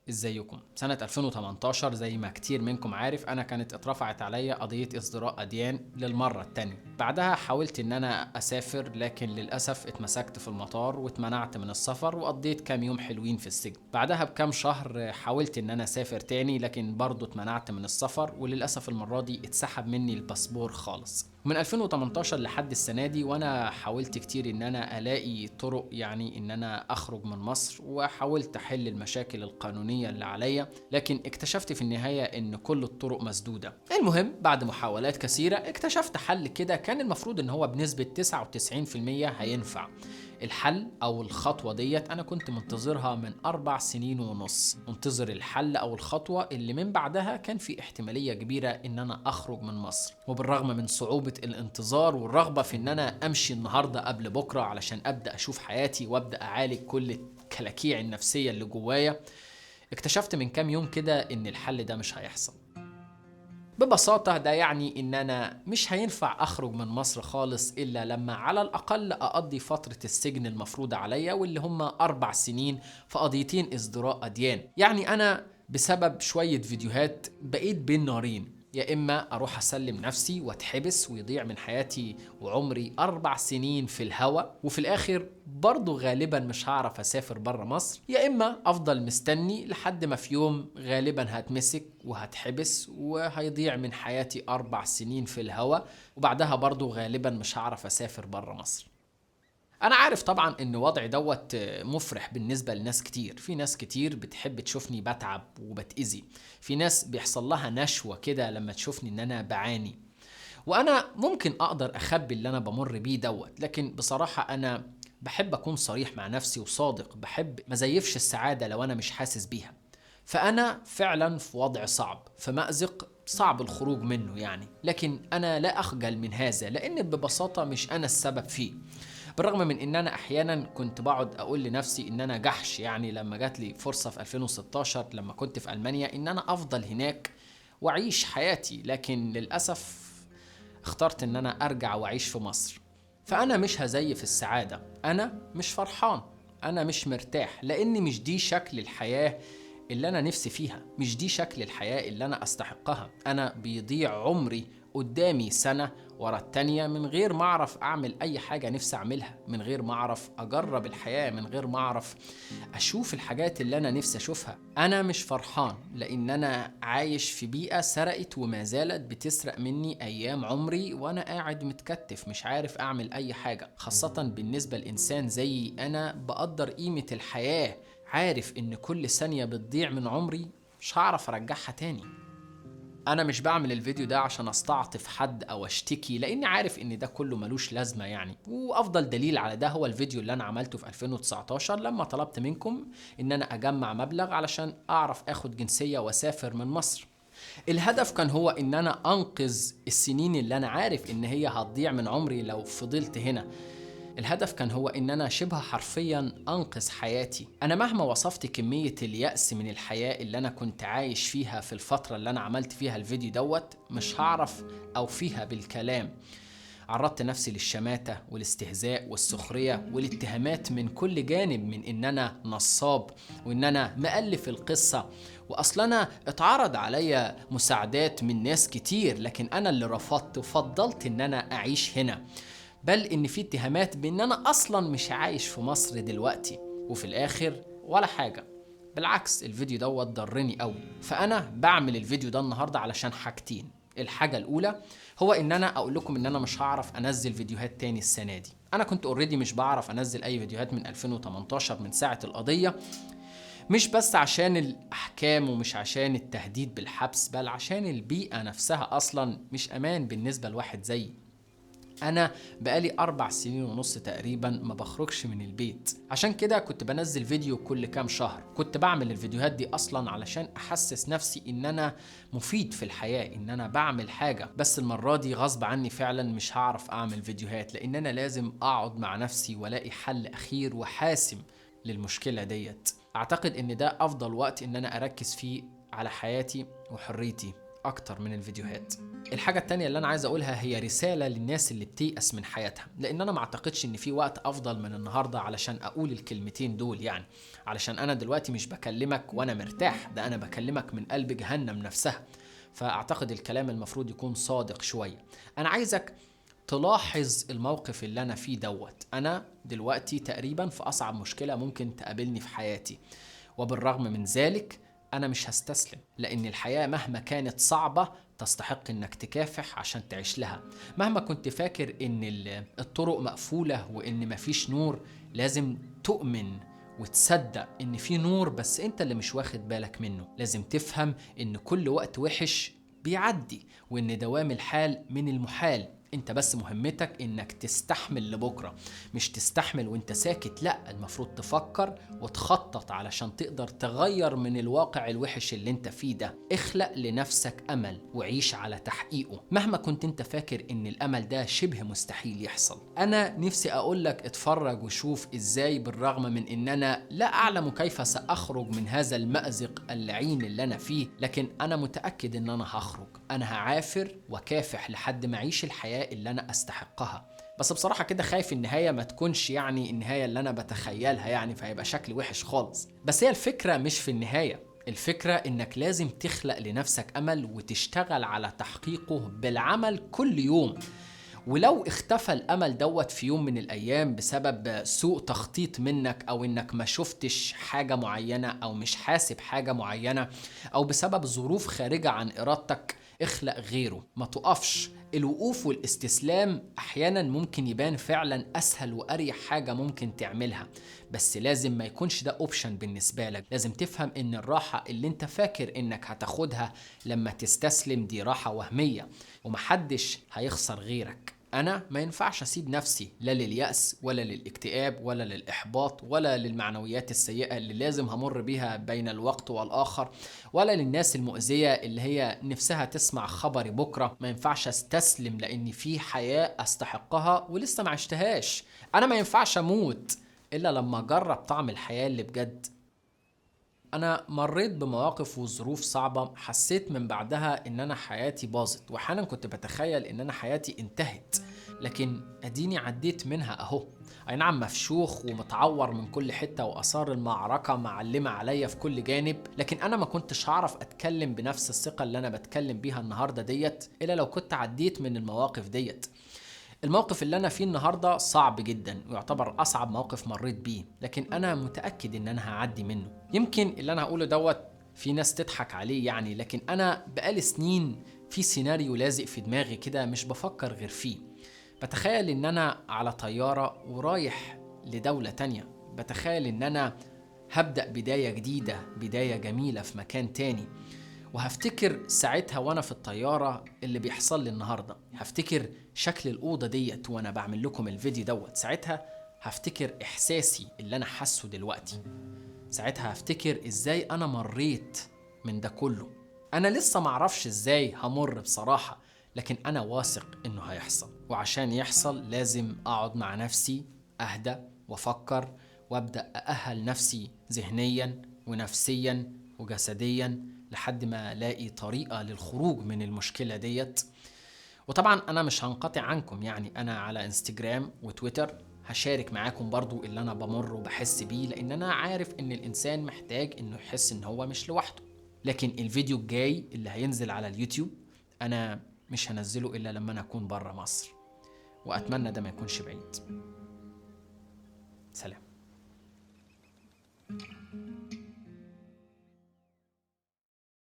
ازيكم؟ سنة 2018 زي ما كتير منكم عارف انا كانت اترفعت عليا قضية ازدراء اديان للمرة التانية. بعدها حاولت ان انا اسافر، لكن للاسف اتمسكت في المطار واتمنعت من السفر وقضيت كام يوم حلوين في السجن. بعدها بكام شهر حاولت ان انا اسافر تاني، لكن برضو اتمنعت من السفر، وللاسف المرة دي اتسحب مني الباسبور خالص. من 2018 لحد السنة دي وانا حاولت كتير ان انا الاقي طرق، يعني ان انا اخرج من مصر، وحاولت احل المشاكل القانونية اللي عليا، لكن اكتشفت في النهاية ان كل الطرق مسدودة. المهم بعد محاولات كثيرة اكتشفت حل كده كان المفروض ان هو بنسبة 99% هينفع. الحل او الخطوة ديت انا كنت منتظرها من 4 سنين ونص، منتظر الحل او الخطوة اللي من بعدها كان في احتمالية كبيرة ان انا اخرج من مصر. وبالرغم من صعوبة الانتظار والرغبة في ان انا امشي النهاردة قبل بكرة علشان ابدأ اشوف حياتي وابدأ اعالج كل الكلاكيع النفسية اللي جوايا، اكتشفت من كام يوم كده ان الحل ده مش هيحصل. ببساطة ده يعني إن أنا مش هينفع أخرج من مصر خالص إلا لما على الأقل أقضي فترة السجن المفروضة عليا، واللي هم 4 سنين في قضيتين ازدراء أديان. يعني أنا بسبب شوية فيديوهات بقيت بين نارين، يا إما أروح أسلم نفسي واتحبس ويضيع من حياتي وعمري 4 سنين في الهوا، وفي الآخر برضو غالبا مش هعرف أسافر برا مصر، يا إما أفضل مستني لحد ما في يوم غالبا هتمسك وهتحبس وهيضيع من حياتي 4 سنين في الهوا، وبعدها برضو غالبا مش هعرف أسافر برا مصر. أنا عارف طبعا إن وضعي دوت مفرح بالنسبة لناس كتير، في ناس كتير بتحب تشوفني بتعب وبتأذي، في ناس بيحصل لها نشوة كده لما تشوفني إن أنا بعاني، وأنا ممكن أقدر أخبي اللي أنا بمر بيه دوت، لكن بصراحة أنا بحب أكون صريح مع نفسي وصادق، بحب ما زيفش السعادة لو أنا مش حاسس بيها. فأنا فعلا في وضع صعب، في مأزق صعب الخروج منه يعني، لكن أنا لا أخجل من هذا لأن ببساطة مش أنا السبب فيه. بالرغم من ان انا احيانا كنت بقعد اقول لنفسي ان انا جحش، يعني لما جات لي فرصة في 2016 لما كنت في المانيا ان انا افضل هناك واعيش حياتي، لكن للاسف اخترت ان انا ارجع واعيش في مصر. فانا مش هزيف السعادة، انا مش فرحان، انا مش مرتاح، لان مش دي شكل الحياة اللي انا نفسي فيها، مش دي شكل الحياة اللي انا استحقها. انا بيضيع عمري قدامي سنة ورا التانية من غير ما اعرف اعمل اي حاجة نفسي اعملها، من غير ما اعرف اجرب الحياة، من غير ما اعرف اشوف الحاجات اللي انا نفسي اشوفها. انا مش فرحان لان انا عايش في بيئة سرقت وما زالت بتسرق مني ايام عمري، وانا قاعد متكتف مش عارف اعمل اي حاجة، خاصة بالنسبة لانسان زيي انا بقدر قيمة الحياة، عارف ان كل ثانية بتضيع من عمري مش هعرف ارجعها تاني. انا مش بعمل الفيديو ده عشان استعطف حد او اشتكي، لاني عارف ان ده كله ملوش لازمة يعني، وافضل دليل على ده هو الفيديو اللي انا عملته في 2019 لما طلبت منكم ان انا اجمع مبلغ علشان اعرف اخد جنسية واسافر من مصر. الهدف كان هو ان انا انقذ السنين اللي انا عارف ان هي هتضيع من عمري لو فضلت هنا. الهدف كان هو ان انا شبه حرفيا انقذ حياتي. انا مهما وصفت كمية اليأس من الحياة اللي انا كنت عايش فيها في الفترة اللي انا عملت فيها الفيديو دوت مش هعرف اوفيها بالكلام. عرضت نفسي للشماتة والاستهزاء والسخرية والاتهامات من كل جانب، من ان انا نصاب وان انا مؤلف القصة، واصلا انا اتعرض عليا مساعدات من ناس كتير، لكن انا اللي رفضت وفضلت ان انا اعيش هنا، بل ان في اتهامات بان انا اصلا مش عايش في مصر دلوقتي، وفي الاخر ولا حاجة. بالعكس الفيديو دوت ضرني قوي. فانا بعمل الفيديو ده النهاردة علشان حاجتين. الحاجة الاولى هو ان انا اقول لكم ان انا مش هعرف انزل فيديوهات تاني السنة دي. انا كنت اوريدي مش بعرف انزل اي فيديوهات من 2018 من ساعة القضية، مش بس عشان الأحكام ومش عشان التهديد بالحبس، بل عشان البيئة نفسها أصلا مش أمان بالنسبة لواحد زيي. أنا بقالي 4 سنين ونص تقريبا ما بخرجش من البيت، عشان كده كنت بنزل فيديو كل كام شهر. كنت بعمل الفيديوهات دي أصلا علشان أحسس نفسي إن أنا مفيد في الحياة، إن أنا بعمل حاجة. بس المرة دي غصب عني فعلا مش هعرف أعمل فيديوهات، لأن أنا لازم أقعد مع نفسي ولاقي حل أخير وحاسم للمشكلة ديت. أعتقد إن ده أفضل وقت إن أنا أركز فيه على حياتي وحريتي. اكتر من الفيديوهات. الحاجة التانية اللي انا عايز اقولها هي رسالة للناس اللي بتيأس من حياتها، لان انا ما اعتقدش ان في وقت افضل من النهاردة علشان اقول الكلمتين دول، يعني علشان انا دلوقتي مش بكلمك وانا مرتاح، ده انا بكلمك من قلب جهنم نفسها. فاعتقد الكلام المفروض يكون صادق شوية. انا عايزك تلاحظ الموقف اللي انا فيه دوت. انا دلوقتي تقريبا في اصعب مشكلة ممكن تقابلني في حياتي، وبالرغم من ذلك أنا مش هستسلم، لأن الحياة مهما كانت صعبة تستحق إنك تكافح عشان تعيش لها. مهما كنت فاكر إن الطرق مقفولة وإن مفيش نور، لازم تؤمن وتصدق إن في نور، بس أنت اللي مش واخد بالك منه. لازم تفهم إن كل وقت وحش بيعدي، وإن دوام الحال من المحال. انت بس مهمتك انك تستحمل لبكرة، مش تستحمل وانت ساكت. لا، المفروض تفكر وتخطط علشان تقدر تغير من الواقع الوحش اللي انت فيه ده. اخلق لنفسك امل وعيش على تحقيقه، مهما كنت انت فاكر ان الامل ده شبه مستحيل يحصل. انا نفسي اقولك اتفرج وشوف ازاي بالرغم من ان انا لا اعلم كيف ساخرج من هذا المأزق اللعين اللي انا فيه، لكن انا متأكد ان انا هخرج. انا هعافر وكافح لحد ما اعيش الحياة اللي انا استحقها. بس بصراحة كده خايف النهاية ما تكونش يعني النهاية اللي انا بتخيلها، يعني فهيبقى شكل وحش خالص. بس هي الفكرة مش في النهاية، الفكرة انك لازم تخلق لنفسك امل وتشتغل على تحقيقه بالعمل كل يوم. ولو اختفى الامل دوت في يوم من الايام بسبب سوء تخطيط منك، او انك ما شفتش حاجة معينة، او مش حاسب حاجة معينة، او بسبب ظروف خارجة عن ارادتك، اخلق غيره. ما تقفش. الوقوف والاستسلام احيانا ممكن يبان فعلا اسهل واريح حاجة ممكن تعملها، بس لازم ما يكونش ده اوبشن بالنسبة لك. لازم تفهم ان الراحة اللي انت فاكر انك هتاخدها لما تستسلم دي راحة وهمية، ومحدش هيخسر غيرك. أنا ما ينفعش أسيب نفسي لا لليأس ولا للاكتئاب ولا للإحباط ولا للمعنويات السيئة اللي لازم همر بيها بين الوقت والآخر، ولا للناس المؤذية اللي هي نفسها تسمع خبري بكرة. ما ينفعش أستسلم لأن في حياة أستحقها ولسه ما عشتهاش. أنا ما ينفعش أموت إلا لما أجرب طعم الحياة اللي بجد. أنا مريت بمواقف وظروف صعبة حسيت من بعدها إن أنا حياتي باظت، وأحيانا كنت بتخيل إن أنا حياتي انتهت، لكن أديني عديت منها أهو. أي نعم، مفشوخ ومتعور من كل حتة وآثار المعركة معلمة عليا في كل جانب، لكن أنا ما كنتش هعرف أتكلم بنفس الثقة اللي أنا بتكلم بيها النهاردة ديت إلا لو كنت عديت من المواقف ديت. الموقف اللي أنا فيه النهاردة صعب جدا ويعتبر أصعب موقف مريت بيه، لكن أنا متأكد إن أنا هعدي منه. يمكن اللي أنا هقوله دوت في ناس تضحك عليه يعني، لكن أنا بقالي سنين في سيناريو لازق في دماغي كده مش بفكر غير فيه. بتخيل إن أنا على طيارة ورايح لدولة تانية، بتخيل إن أنا هبدأ بداية جديدة، بداية جميلة في مكان تاني. وهفتكر ساعتها وانا في الطيارة اللي بيحصل لي النهاردة، هفتكر شكل الأوضة ديت وانا بعمل لكم الفيديو دوت، ساعتها هفتكر إحساسي اللي أنا حاسه دلوقتي، ساعتها هفتكر إزاي أنا مريت من ده كله. أنا لسه معرفش إزاي همر بصراحة، لكن أنا واثق إنه هيحصل، وعشان يحصل لازم أقعد مع نفسي، أهدى وأفكر، وأبدأ أأهل نفسي ذهنيا ونفسيا وجسديا لحد ما الاقي طريقة للخروج من المشكلة ديت. وطبعا انا مش هنقطع عنكم، يعني انا على انستجرام وتويتر هشارك معاكم برضو اللي انا بمر وبحس بيه، لان انا عارف ان الانسان محتاج انه يحس ان هو مش لوحده. لكن الفيديو الجاي اللي هينزل على اليوتيوب انا مش هنزله الا لما انا اكون برا مصر، واتمنى ده ما يكونش بعيد. سلام.